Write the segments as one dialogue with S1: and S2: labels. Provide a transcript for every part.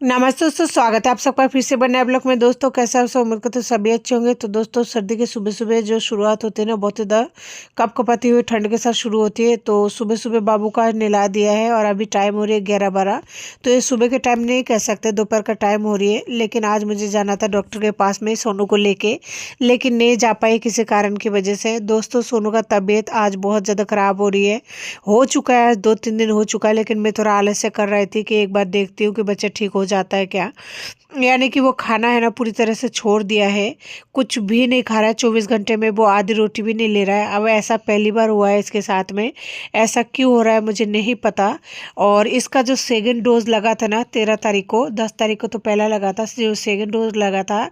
S1: नमस्ते दोस्तों, स्वागत है आप सबका फिर से बने ब्लॉग में। दोस्तों कैसा है सब? उम्मीद करते सभी अच्छे होंगे। तो दोस्तों सर्दी के सुबह सुबह जो शुरुआत होती है ना, बहुत ज़्यादा कपकपाती हुई ठंड के साथ शुरू होती है। तो सुबह सुबह बाबू का नहला दिया है और अभी टाइम हो रही है 11-12। तो ये सुबह के टाइम नहीं कह सकते, दोपहर का टाइम हो रही है। लेकिन आज मुझे जाना था डॉक्टर के पास में सोनू को लेके, लेकिन नहीं जा पाई किसी कारण की वजह से। दोस्तों सोनू का तबीयत आज बहुत ज़्यादा ख़राब हो रही है, हो चुका है, 2-3 दिन हो चुका है। लेकिन मैं थोड़ा आलस्य कर रही थी कि एक बार देखती हूँ कि बच्चा ठीक हो जाता है क्या। यानी कि वो खाना है ना पूरी तरह से छोड़ दिया है, कुछ भी नहीं खा रहा है। 24 घंटे में वो आधी रोटी भी नहीं ले रहा है। अब ऐसा पहली बार हुआ है इसके साथ में। ऐसा क्यों हो रहा है मुझे नहीं पता। और इसका जो सेकंड डोज लगा था ना 13 तारीख को, 10 तारीख को तो पहला लगा था, जो सेकंड डोज लगा था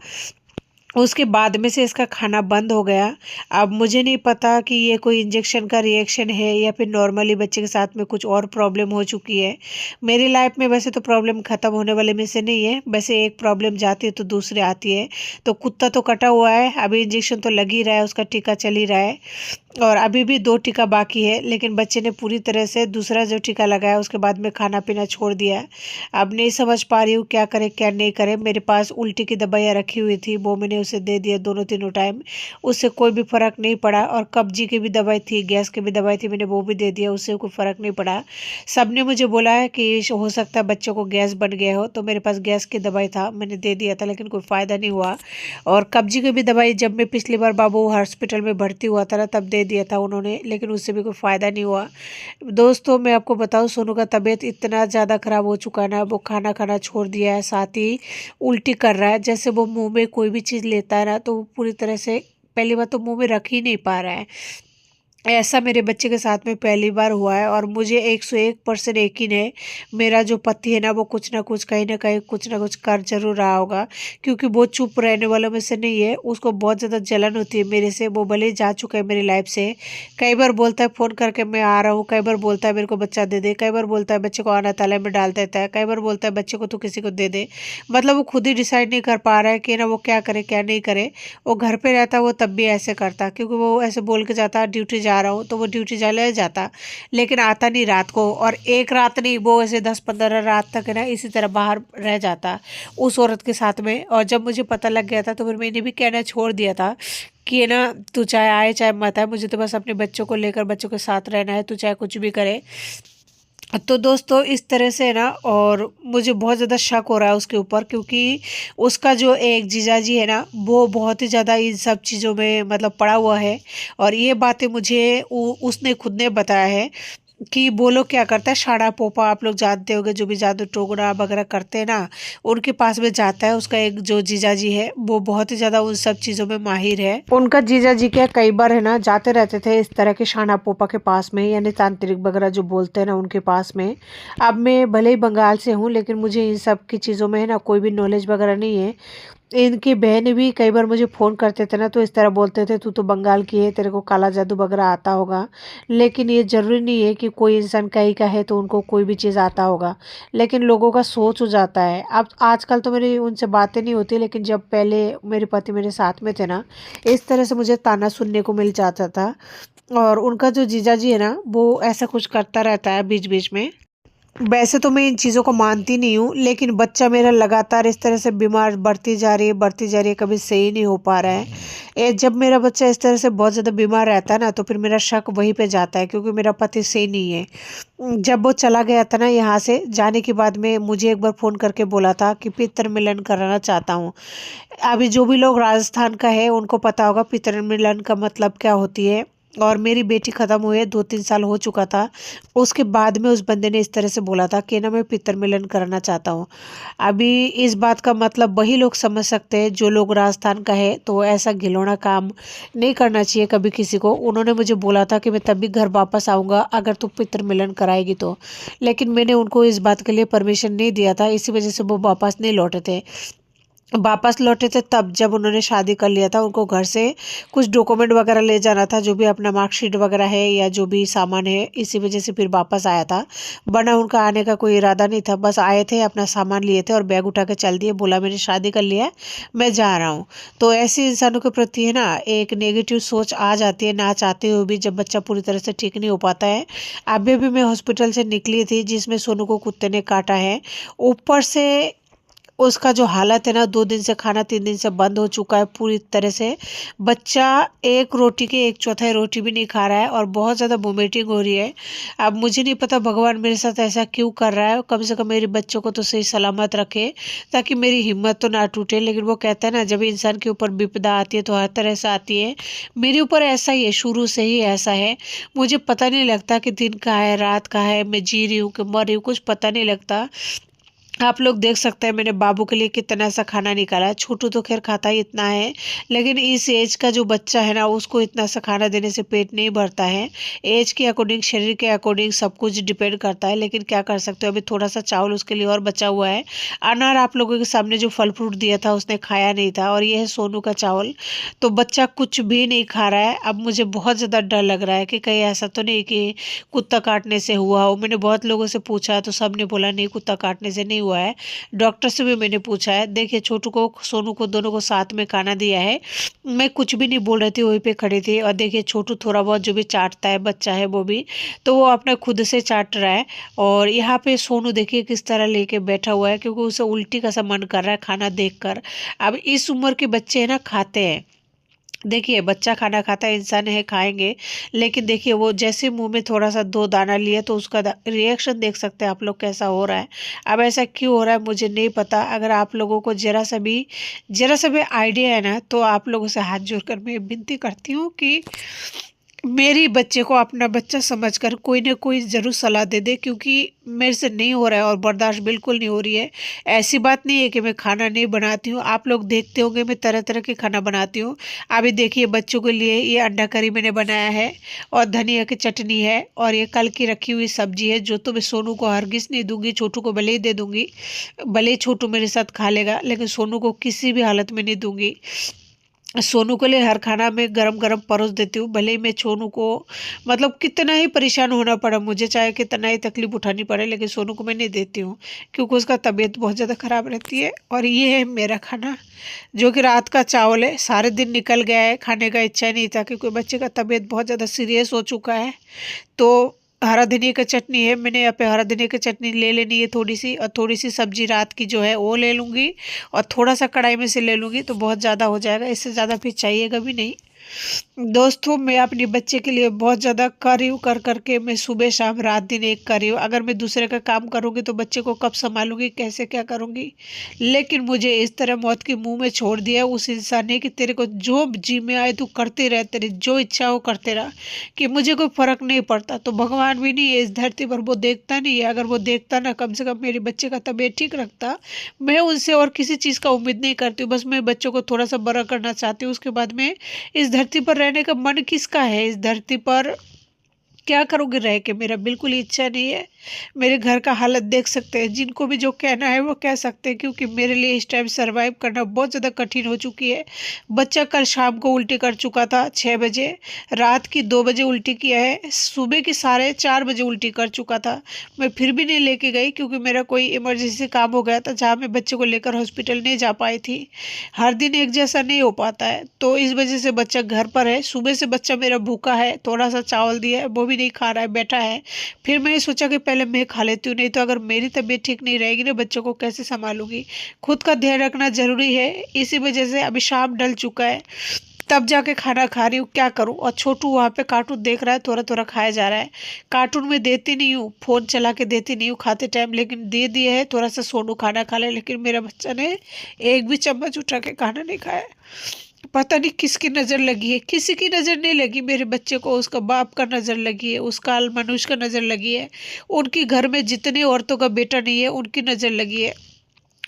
S1: उसके बाद में से इसका खाना बंद हो गया। अब मुझे नहीं पता कि ये कोई इंजेक्शन का रिएक्शन है या फिर नॉर्मली बच्चे के साथ में कुछ और प्रॉब्लम हो चुकी है। मेरी लाइफ में वैसे तो प्रॉब्लम ख़त्म होने वाले में से नहीं है, वैसे एक प्रॉब्लम जाती है तो दूसरी आती है। तो कुत्ता तो कटा हुआ है, अभी इंजेक्शन तो लग ही रहा है, उसका टीका चल ही रहा है और अभी भी 2 टीका बाकी है। लेकिन बच्चे ने पूरी तरह से दूसरा जो टीका लगाया उसके बाद में खाना पीना छोड़ दिया है। अब नहीं समझ पा रही हूँ क्या करे क्या नहीं करे। मेरे पास उल्टी की दवाइयाँ रखी हुई थी, वो मैंने उसे दे दिया दोनों तीनों टाइम, उससे कोई भी फ़र्क नहीं पड़ा। और कब्जी की भी दवाई थी, गैस की भी दवाई थी, मैंने वो भी दे दिया, उससे कोई फ़र्क नहीं पड़ा। सब ने मुझे बोला है कि हो सकता है बच्चों को गैस बन गया हो, तो मेरे पास गैस की दवाई था, मैंने दे दिया था, लेकिन कोई फ़ायदा नहीं हुआ। और कब्जी की भी दवाई जब मैं पिछली बार बाबू हॉस्पिटल में भर्ती हुआ था ना तब दे दिया था उन्होंने, लेकिन उससे भी कोई फ़ायदा नहीं हुआ। दोस्तों मैं आपको बताऊं, सोनू का तबीयत इतना ज़्यादा ख़राब हो चुका है ना, वो खाना खाना छोड़ दिया है, साथ ही उल्टी कर रहा है। जैसे वो मुंह में कोई भी चीज़ लेता है ना तो वो पूरी तरह से, पहली बार तो मुंह में रख ही नहीं पा रहा है। ऐसा मेरे बच्चे के साथ में पहली बार हुआ है और मुझे 101% यकीन है मेरा जो पति है ना वो कुछ ना कुछ, कहीं ना कहीं कुछ ना कुछ कर जरूर रहा होगा, क्योंकि वो चुप रहने वालों में से नहीं है। उसको बहुत ज़्यादा जलन होती है मेरे से, वो भले ही जा चुका है मेरी लाइफ से। कई बार बोलता है फ़ोन करके मैं आ रहा हूँ, कई बार बोलता है मेरे को बच्चा दे दे, कई बार बोलता है बच्चे को आना ताला में डाल देता है, कई बार बोलता है बच्चे को तो किसी को दे दे। मतलब वो खुद ही डिसाइड नहीं कर पा रहा है कि ना वो क्या करे क्या नहीं करे। वो घर पे रहता वो तब भी ऐसे करता, क्योंकि वो ऐसे बोल के जाता ड्यूटी जा रहा हूँ, तो वो ड्यूटी चले जाता, लेकिन आता नहीं रात को। और एक रात नहीं, वो ऐसे 10-15 रात तक है ना इसी तरह बाहर रह जाता उस औरत के साथ में। और जब मुझे पता लग गया था तो फिर मैंने भी कहना छोड़ दिया था कि है ना तू चाहे आए चाहे मत आए, मुझे तो बस अपने बच्चों को लेकर बच्चों के साथ रहना है, तू चाहे कुछ भी करे। तो दोस्तों इस तरह से है ना, और मुझे बहुत ज़्यादा शक हो रहा है उसके ऊपर, क्योंकि उसका जो एक जीजाजी है ना वो बहुत ही ज़्यादा इन सब चीज़ों में मतलब पड़ा हुआ है। और ये बातें मुझे उसने खुद ने बताया है कि वो लोग क्या करता है, शाड़ा पोपा आप लोग जानते होंगे, जो भी जादू टोना वगैरह करते हैं ना उनके पास में जाता है। उसका एक जो जीजाजी है वो बहुत ही ज़्यादा उन सब चीज़ों में माहिर है। उनका जीजाजी क्या कई बार है ना जाते रहते थे इस तरह के शाना पोपा के पास में, यानी तांत्रिक वगैरह जो बोलते हैं ना उनके पास में। अब मैं भले ही बंगाल से हूँ लेकिन मुझे इन सब की चीज़ों में है ना कोई भी नॉलेज वगैरह नहीं है। इनकी बहन भी कई बार मुझे फ़ोन करते थे ना तो इस तरह बोलते थे तू तो बंगाल की है, तेरे को काला जादू वगैरह आता होगा। लेकिन ये ज़रूरी नहीं है कि कोई इंसान कहीं का है तो उनको कोई भी चीज़ आता होगा, लेकिन लोगों का सोच हो जाता है। अब आजकल तो मेरी उनसे बातें नहीं होती, लेकिन जब पहले मेरे पति मेरे साथ में थे ना इस तरह से मुझे ताना सुनने को मिल जाता था। और उनका जो जीजाजी है ना वो ऐसा कुछ करता रहता है बीच बीच में। वैसे तो मैं इन चीज़ों को मानती नहीं हूँ, लेकिन बच्चा मेरा लगातार इस तरह से बीमार बढ़ती जा रही है बढ़ती जा रही है, कभी सही नहीं हो पा रहा है। जब मेरा बच्चा इस तरह से बहुत ज़्यादा बीमार रहता है ना तो फिर मेरा शक वहीं पे जाता है, क्योंकि मेरा पति सही नहीं है। जब वो चला गया था ना यहाँ से जाने के बाद में मुझे एक बार फ़ोन करके बोला था कि पितृ मिलन कराना चाहता हूँ। अभी जो भी लोग राजस्थान का है उनको पता होगा पितृ मिलन का मतलब क्या होती है। और मेरी बेटी ख़त्म हुए 2-3 साल हो चुका था, उसके बाद में उस बंदे ने इस तरह से बोला था कि ना मैं पितृ मिलन करना चाहता हूँ। अभी इस बात का मतलब वही लोग समझ सकते हैं जो लोग राजस्थान का है, तो ऐसा घिनौना काम नहीं करना चाहिए कभी किसी को। उन्होंने मुझे बोला था कि मैं तभी घर वापस आऊँगा अगर तू पितृ मिलन कराएगी तो, लेकिन मैंने उनको इस बात के लिए परमिशन नहीं दिया था, इसी वजह से वो वापस नहीं लौटे थे। वापस लौटे थे तब जब उन्होंने शादी कर लिया था, उनको घर से कुछ डॉक्यूमेंट वगैरह ले जाना था, जो भी अपना मार्कशीट वगैरह है या जो भी सामान है, इसी वजह से फिर वापस आया था। वरना उनका आने का कोई इरादा नहीं था, बस आए थे अपना सामान लिए थे और बैग उठा के चल दिए, बोला मैंने शादी कर लिया है मैं जा रहा हूँ। तो ऐसे इंसानों के प्रति है ना एक नेगेटिव सोच आ जाती है ना चाहते हुए भी, जब बच्चा पूरी तरह से ठीक नहीं हो पाता है। अभी भी मैं हॉस्पिटल से निकली थी जिसमें सोनू को कुत्ते ने काटा है, ऊपर से उसका जो हालत है ना, 2 दिन से खाना 3 दिन से बंद हो चुका है पूरी तरह से। बच्चा एक रोटी की एक चौथाई रोटी भी नहीं खा रहा है और बहुत ज़्यादा वोमिटिंग हो रही है। अब मुझे नहीं पता भगवान मेरे साथ ऐसा क्यों कर रहा है, कम से कम मेरे बच्चों को तो सही सलामत रखे, ताकि मेरी हिम्मत तो ना टूटे। लेकिन वो कहता है ना, जब इंसान के ऊपर विपदा आती है तो हर तरह से आती है। मेरे ऊपर ऐसा ही है, शुरू से ही ऐसा है। मुझे पता नहीं लगता कि दिन का है रात का है, मैं जी रही हूँ कि मर रही हूँ, कुछ पता नहीं लगता। आप लोग देख सकते हैं मैंने बाबू के लिए कितना सा खाना निकाला है। छोटू तो खैर खाता ही इतना है, लेकिन इस एज का जो बच्चा है ना, उसको इतना सा खाना देने से पेट नहीं भरता है। एज के अकॉर्डिंग, शरीर के अकॉर्डिंग सब कुछ डिपेंड करता है, लेकिन क्या कर सकते हो। अभी थोड़ा सा चावल उसके लिए और बचा हुआ है। अनार आप लोगों के सामने जो फल फ्रूट दिया था उसने खाया नहीं था, और ये है सोनू का चावल। तो बच्चा कुछ भी नहीं खा रहा है। अब मुझे बहुत ज़्यादा डर लग रहा है कि कहीं ऐसा तो नहीं कि कुत्ता काटने से हुआ हो। मैंने बहुत लोगों से पूछा तो सब ने बोला नहीं, कुत्ता काटने से नहीं हुआ है। डॉक्टर से भी मैंने पूछा है। देखिए, छोटू को सोनू को दोनों को साथ में खाना दिया है। मैं कुछ भी नहीं बोल रही थी, वहीं पे खड़ी थी। और देखिए, छोटू थोड़ा बहुत जो भी चाटता है, बच्चा है वो भी, तो वो अपना खुद से चाट रहा है। और यहाँ पे सोनू देखिए किस तरह लेके बैठा हुआ है, क्योंकि उसे उल्टी का सा मन कर रहा है खाना देखकर। अब इस उम्र के बच्चे है ना, खाते हैं। देखिए, बच्चा खाना खाता है, इंसान है, खाएंगे। लेकिन देखिए, वो जैसे मुंह में थोड़ा सा 2 दाना लिए तो उसका रिएक्शन देख सकते हैं आप लोग कैसा हो रहा है। अब ऐसा क्यों हो रहा है मुझे नहीं पता। अगर आप लोगों को जरा सा भी आइडिया है ना, तो आप लोगों से हाथ जोड़कर मैं विनती करती हूँ कि मेरी बच्चे को अपना बच्चा समझकर कोई ना कोई ज़रूर सलाह दे दे, क्योंकि मेरे से नहीं हो रहा है और बर्दाश्त बिल्कुल नहीं हो रही है। ऐसी बात नहीं है कि मैं खाना नहीं बनाती हूँ, आप लोग देखते होंगे मैं तरह तरह के खाना बनाती हूँ। अभी देखिए, बच्चों के लिए ये अंडा करी मैंने बनाया है, और धनिया की चटनी है, और ये कल की रखी हुई सब्जी है, जो तो मैं सोनू को हरगिज़ नहीं दूंगी, छोटू को भले ही दे दूंगी। भले ही छोटू मेरे साथ खा लेगा, लेकिन सोनू को किसी भी हालत में नहीं दूंगी। सोनू के लिए हर खाना में गरम गरम परोस देती हूँ, भले ही मैं सोनू को मतलब कितना ही परेशान होना पड़ा मुझे, चाहे कितना ही तकलीफ उठानी पड़े, लेकिन सोनू को मैं नहीं देती हूँ, क्योंकि उसका तबीयत बहुत ज़्यादा ख़राब रहती है। और ये है मेरा खाना, जो कि रात का चावल है। सारे दिन निकल गया है, खाने का इच्छा नहीं था, क्योंकि बच्चे का तबीयत बहुत ज़्यादा सीरियस हो चुका है। तो हरा धनिया की चटनी है, मैंने यहाँ पे हरा धनिया की चटनी ले लेनी है थोड़ी सी, और थोड़ी सी सब्जी रात की जो है वो ले लूँगी, और थोड़ा सा कढ़ाई में से ले लूँगी, तो बहुत ज़्यादा हो जाएगा। इससे ज़्यादा फिर चाहिएगा भी नहीं। दोस्तों, मैं अपने बच्चे के लिए बहुत ज़्यादा कर रही हूँ, कर करके मैं सुबह शाम रात दिन एक कर रही हूँ। अगर मैं दूसरे का काम करूँगी तो बच्चे को कब संभालूंगी, कैसे क्या करूँगी। लेकिन मुझे इस तरह मौत के मुंह में छोड़ दिया उस इंसान ने कि तेरे को जो जी में आए तू करते रह, तेरी जो इच्छा हो करते रह, कि मुझे कोई फ़र्क नहीं पड़ता। तो भगवान भी नहीं है इस धरती पर, वो देखता नहीं है। अगर वो देखता ना, कम से कम मेरे बच्चे का तबीयत ठीक रखता। मैं उनसे और किसी चीज़ का उम्मीद नहीं करती हूँ, बस मैं बच्चों को थोड़ा सा बड़ा करना चाहती हूँ। उसके बाद में इस धरती पर रहने का मन किसका है, इस धरती पर क्या करोगे रह के, मेरा बिल्कुल इच्छा नहीं है। मेरे घर का हालत देख सकते हैं, जिनको भी जो कहना है वो कह सकते हैं, क्योंकि मेरे लिए इस टाइम सरवाइव करना बहुत ज़्यादा कठिन हो चुकी है। बच्चा कल शाम को उल्टी कर चुका था 6 बजे, रात की 2 बजे उल्टी किया है, सुबह की 4:30 बजे उल्टी कर चुका था। मैं फिर भी नहीं लेके गई, क्योंकि मेरा कोई इमरजेंसी काम हो गया था, जहाँ मैं बच्चे को लेकर हॉस्पिटल नहीं जा पाई थी। हर दिन एक जैसा नहीं हो पाता है, तो इस वजह से बच्चा घर पर है। सुबह से बच्चा मेरा भूखा है, थोड़ा सा चावल दिया है वो भी नहीं खा रहा है, बैठा है। फिर मैंने सोचा कि पहले मैं खा लेती हूँ, नहीं तो अगर मेरी तबीयत ठीक नहीं रहेगी ना, बच्चों को कैसे संभालूंगी। खुद का ध्यान रखना जरूरी है। इसी वजह से अभी शाम ढल चुका है, तब जाके खाना खा रही हूँ, क्या करूँ। और छोटू वहाँ पे कार्टून देख रहा है, थोड़ा थोड़ा खाया जा रहा है। कार्टून में देती नहीं हूँ, फ़ोन चला के देती नहीं हूँ खाते टाइम, लेकिन दे दिया है थोड़ा सा सोनू खाना खा ले। लेकिन मेरा बच्चा ने एक भी चम्मच उठा के खाना नहीं खाया। पता नहीं किसकी नज़र लगी है, किसी की नज़र नहीं लगी मेरे बच्चे को। उसका बाप का नज़र लगी है, उसका मनुष्य का नज़र लगी है, उनकी घर में जितने औरतों का बेटा नहीं है उनकी नज़र लगी है,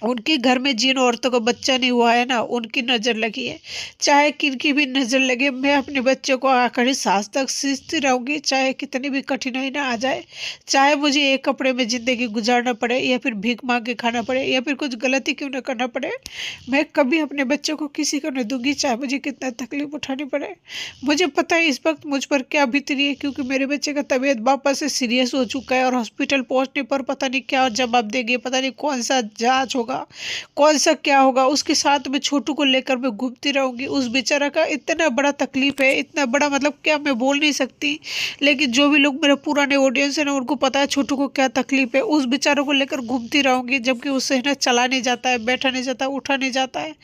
S1: उनके घर में जिन औरतों का बच्चा नहीं हुआ है ना, उनकी नज़र लगी है। चाहे किनकी भी नज़र लगे, मैं अपने बच्चे को आखिरी सांस तक सींचती रहूँगी, चाहे कितनी भी कठिनाई ना आ जाए। चाहे मुझे एक कपड़े में ज़िंदगी गुजारना पड़े, या फिर भीख मांग के खाना पड़े, या फिर कुछ गलती क्यों ना करना पड़े, मैं कभी अपने बच्चे को किसी को नहीं दूंगी, चाहे मुझे कितना तकलीफ उठानी पड़े। मुझे पता है इस वक्त मुझ पर क्या बीत रही है, क्योंकि मेरे बच्चे का तबीयत वापस से सीरियस हो चुका है, और हॉस्पिटल पहुँचने पर पता नहीं क्या जवाब देंगे, पता नहीं कौन सा जाँच होगा, होगा, कौन सा क्या होगा। उसके साथ में छोटू को लेकर मैं घूमती रहूँगी। उस बेचारा का इतना बड़ा तकलीफ है, इतना बड़ा मतलब क्या मैं बोल नहीं सकती, लेकिन जो भी लोग मेरे पुराने ऑडियंस है ना उनको पता है छोटू को क्या तकलीफ है। उस बेचारों को लेकर घूमती रहूँगी, जबकि उससे ना चला नहीं जाता है, बैठा नहीं जाता, उठा नहीं जाता है।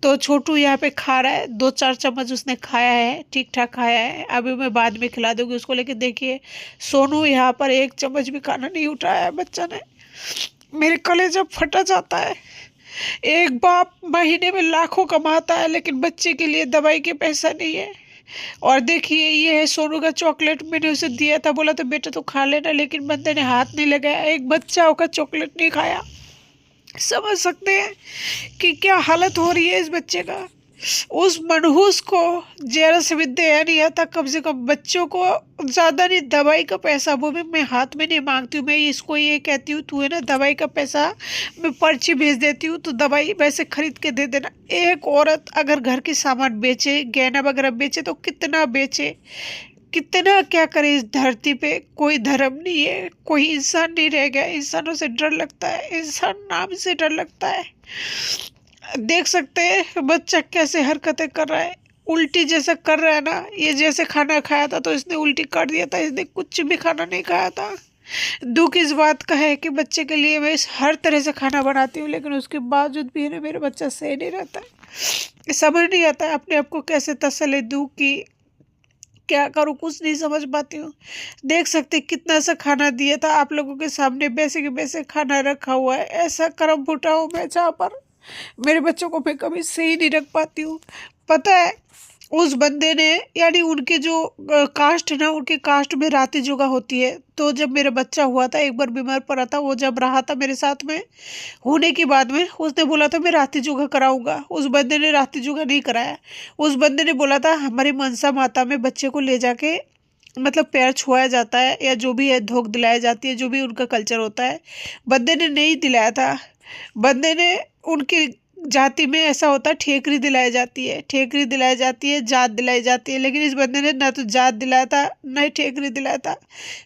S1: तो छोटू यहाँ पे खा रहा है, 2-4 चम्मच उसने खाया है, ठीक ठाक खाया है। अभी मैं बाद में खिला दूंगी उसको। लेकिन देखिए सोनू यहाँ पर 1 चम्मच भी खाना नहीं उठाया है बच्चा ने। मेरे कलेजा फटा जाता है। एक बाप महीने में लाखों कमाता है, लेकिन बच्चे के लिए दवाई के पैसा नहीं है। और देखिए ये है सोनू का चॉकलेट, मैंने उसे दिया था, बोला तो बेटा तो खा लेना, लेकिन बंदे ने हाथ नहीं लगाया, एक बच्चा होकर चॉकलेट नहीं खाया। समझ सकते हैं कि क्या हालत हो रही है इस बच्चे का। उस मनहूस को जरा से भी दया नहीं आता, कम से कम बच्चों को ज़्यादा नहीं, दवाई का पैसा वो भी मैं हाथ में नहीं मांगती हूँ। मैं इसको ये कहती हूँ तू है ना दवाई का पैसा मैं पर्ची भेज देती हूँ, तो दवाई वैसे खरीद के दे देना। एक औरत अगर घर के सामान बेचे, गहना वगैरह बेचे तो कितना बेचे, कितना क्या करे। इस धरती पे कोई धर्म नहीं है, कोई इंसान नहीं रह गया। इंसानों से डर लगता है, इंसान नाम से डर लगता है। देख सकते हैं बच्चा कैसे हरकतें कर रहा है, उल्टी जैसा कर रहा है ना। ये जैसे खाना खाया था तो इसने उल्टी कर दिया था, इसने कुछ भी खाना नहीं खाया था। दुख इस बात का है कि बच्चे के लिए मैं हर तरह से खाना बनाती हूँ, लेकिन उसके बावजूद भी ना मेरा बच्चा सही नहीं रहता है। समझ नहीं आता है अपने आप को कैसे तसल्ली दूँ कि क्या करूँ, कुछ नहीं समझ पाती हूँ। देख सकते कितना सा खाना दिया था आप लोगों के सामने, वैसे के वैसे खाना रखा हुआ है। ऐसा कर्म फूटा हूँ मैं जहाँ पर मेरे बच्चों को मैं कभी सही नहीं रख पाती हूँ। पता है उस बंदे ने, यानी उनके जो कास्ट है ना, उनके कास्ट में राती योगा होती है। तो जब मेरा बच्चा हुआ था, एक बार बीमार पड़ा था, वो जब रहा था मेरे साथ में, होने के बाद में उसने बोला था मैं राती योगा कराऊंगा। उस बंदे ने राती योगा नहीं कराया। उस बंदे ने बोला था हमारी मनसा माता में बच्चे को ले जाके मतलब पैर छुआया जाता है या जो भी है धोख दिलाई जाती है, जो भी उनका कल्चर होता है। बंदे ने नहीं दिलाया था। बंदे ने, उनकी जाति में ऐसा होता है ठेकरी दिलाई जाती है, ठेकरी दिलाई जाती है, जात दिलाई जाती है। लेकिन इस बंदे ने ना तो जात दिलाया था ना ही ठेकरी दिलाया था।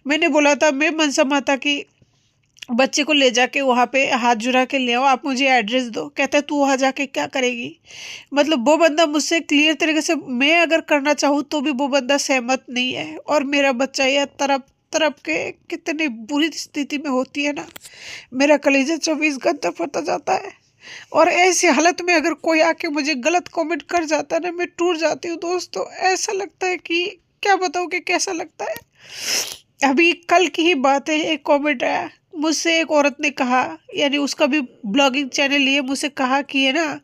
S1: मैंने बोला था मैं मनसा माता की बच्चे को ले जाके वहाँ पे हाथ जुड़ा के ले आओ, आप मुझे एड्रेस दो। कहता है तू वहाँ जाके क्या करेगी। मतलब वो बंदा मुझसे क्लियर तरीके से, मैं अगर करना चाहूँ तो भी वो बंदा सहमत नहीं है। और मेरा बच्चा यह तरफ तरफ के कितनी बुरी स्थिति में होती है ना, मेरा कलेजा 24 घंटा फटा जाता है। और ऐसी हालत में अगर कोई आके मुझे गलत कमेंट कर जाता है ना, मैं टूट जाती हूँ दोस्तों। ऐसा लगता है कि क्या बताऊँ कि कैसा लगता है। अभी कल की ही बात है, एक कमेंट आया मुझसे, एक औरत ने कहा, यानी उसका भी ब्लॉगिंग चैनल है, मुझसे कहा कि है ना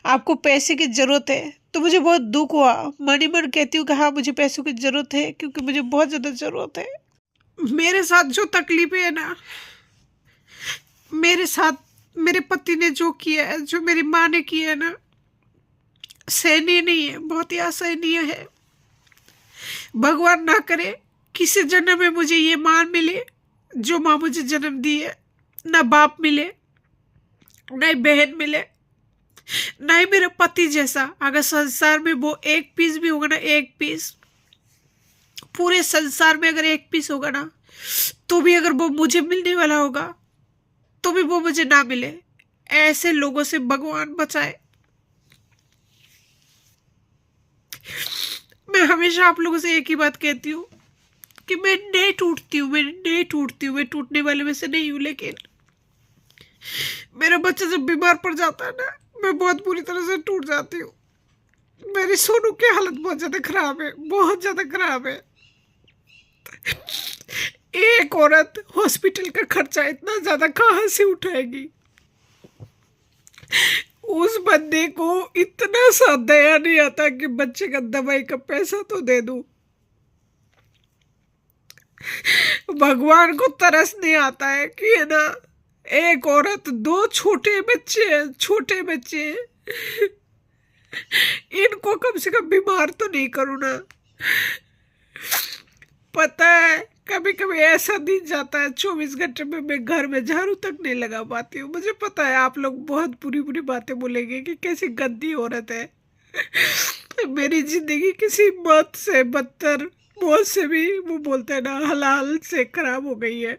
S1: आपको पैसे की ज़रूरत है। तो मुझे बहुत दुख हुआ, मन ही मन कहती हूँ कि हाँ मुझे पैसों की ज़रूरत है, क्योंकि मुझे बहुत ज़्यादा ज़रूरत है। मेरे साथ जो तकलीफें है ना, मेरे साथ मेरे पति ने जो किया है, जो मेरी माँ ने किया है ना, सहनीय नहीं है, बहुत ही असहनीय है। भगवान ना करे किसी जन्म में मुझे ये माँ मिले जो माँ मुझे जन्म दी है, ना बाप मिले, ना ही बहन मिले, ना ही मेरे पति जैसा। अगर संसार में वो एक पीस भी होगा ना, एक पीस पूरे संसार में अगर एक पीस होगा ना, तो भी अगर वो मुझे मिलने वाला होगा तो भी वो मुझे ना मिले। ऐसे लोगों से भगवान बचाए। मैं हमेशा आप लोगों से एक ही बात कहती हूँ कि मैं नहीं टूटती हूँ, मैं नहीं टूटती हूँ, मैं टूटने वाले में से नहीं हूँ। लेकिन मेरा बच्चा जब बीमार पड़ जाता है ना, मैं बहुत बुरी तरह से टूट जाती हूँ। मेरी सोनू की हालत बहुत ज़्यादा खराब है, बहुत ज़्यादा खराब है। एक औरत हॉस्पिटल का खर्चा इतना ज़्यादा कहाँ से उठाएगी। उस बंदे को इतना सा दया नहीं आता कि बच्चे का दवाई का पैसा तो दे दूं। भगवान को तरस नहीं आता है कि है ना, एक औरत, 2 छोटे बच्चे हैं, छोटे बच्चे हैं, इनको कम से कम बीमार तो नहीं करूँ ना। पता है कभी कभी ऐसा दिन जाता है 24 घंटे में मैं घर में झाड़ू तक नहीं लगा पाती हूँ। मुझे पता है आप लोग बहुत बुरी बुरी बातें बोलेंगे कि कैसी गंदी औरत है। मेरी जिंदगी किसी मौत से बदतर, मौत से भी वो बोलते हैं ना हलाल से खराब हो गई है।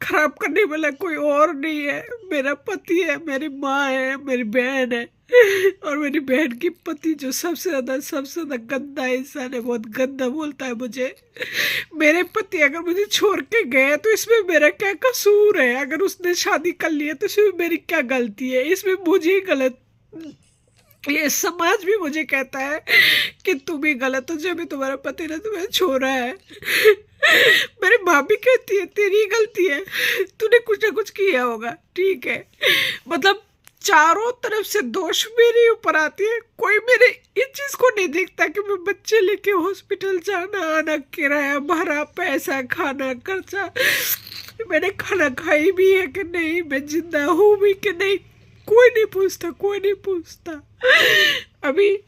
S1: खराब करने वाला कोई और नहीं है, मेरा पति है, मेरी माँ है, मेरी बहन है। और मेरी बहन की पति जो सबसे ज्यादा गंदा इंसान है, बहुत गंदा बोलता है मुझे। मेरे पति अगर मुझे छोड़ के गए तो इसमें मेरा क्या कसूर है? अगर उसने शादी कर लिया तो इसमें मेरी क्या गलती है? इसमें मुझे गलत, ये समाज भी मुझे कहता है कि तुम ही गलत हो, जब भी तुम्हारा पति ने तुम्हें छोड़ा है। मेरी माँ भी कहती है तेरी ही गलती है, तूने कुछ ना कुछ किया होगा, ठीक है। मतलब चारों तरफ से दोष मेरे ऊपर आती है। कोई मेरे इस चीज को नहीं देखता कि मैं बच्चे लेके हॉस्पिटल जाना आना, किराया भरा, पैसा, खाना खर्चा, मैंने खाना खाई भी है कि नहीं, मैं जिंदा हूँ भी कि नहीं, कोई नहीं पूछता, कोई नहीं पूछता। अभी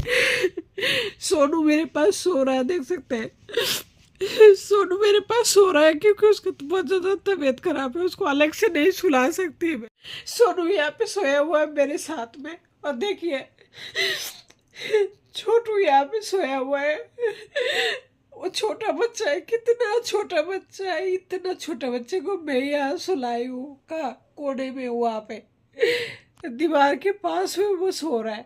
S1: सोनू मेरे पास सो रहा है, देख सकते हैं। सोनू मेरे पास सो रहा है क्योंकि उसका तो बहुत ज्यादा तबीयत खराब है, उसको अलग से नहीं सुला सकती मैं। सोनू यहाँ पे सोया हुआ है मेरे साथ में, और देखिए छोटू यहाँ पे सोया हुआ है। वो छोटा बच्चा है, कितना छोटा बच्चा है, इतना छोटा बच्चे को मैं यहाँ सुलाई हूँ का कोने में, वहाँ पे दीवार के पास में वो सो रहा है।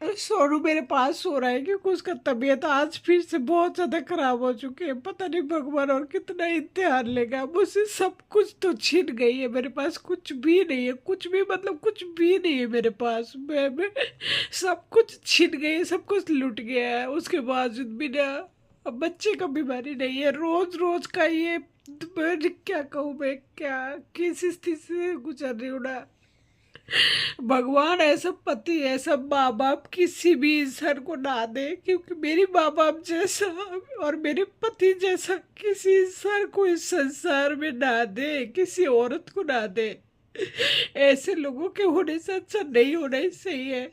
S1: सोनू मेरे पास सो रहा है क्योंकि उसका तबीयत आज फिर से बहुत ज्यादा खराब हो चुकी है। पता नहीं भगवान और कितना इम्तिहान लेगा। मुझसे सब कुछ तो छीन गई है, मेरे पास कुछ भी नहीं है, कुछ भी मतलब कुछ भी नहीं है मेरे पास। मैं सब कुछ छीन गई है, सब कुछ लूट गया है। उसके बावजूद भी ना, अब बच्चे का बीमारी नहीं है, रोज रोज का ये, मैं क्या कहूँ, मैं क्या किस स्थिति से गुजर रही हूँ ना। भगवान ऐसा पति, ऐसा माँ बाप किसी भी इंसान को ना दे, क्योंकि मेरी माँ बाप जैसा और मेरे पति जैसा किसी इंसान को इस संसार में ना दे, किसी औरत को ना दे। ऐसे लोगों के होने से अच्छा नहीं होना ही सही है।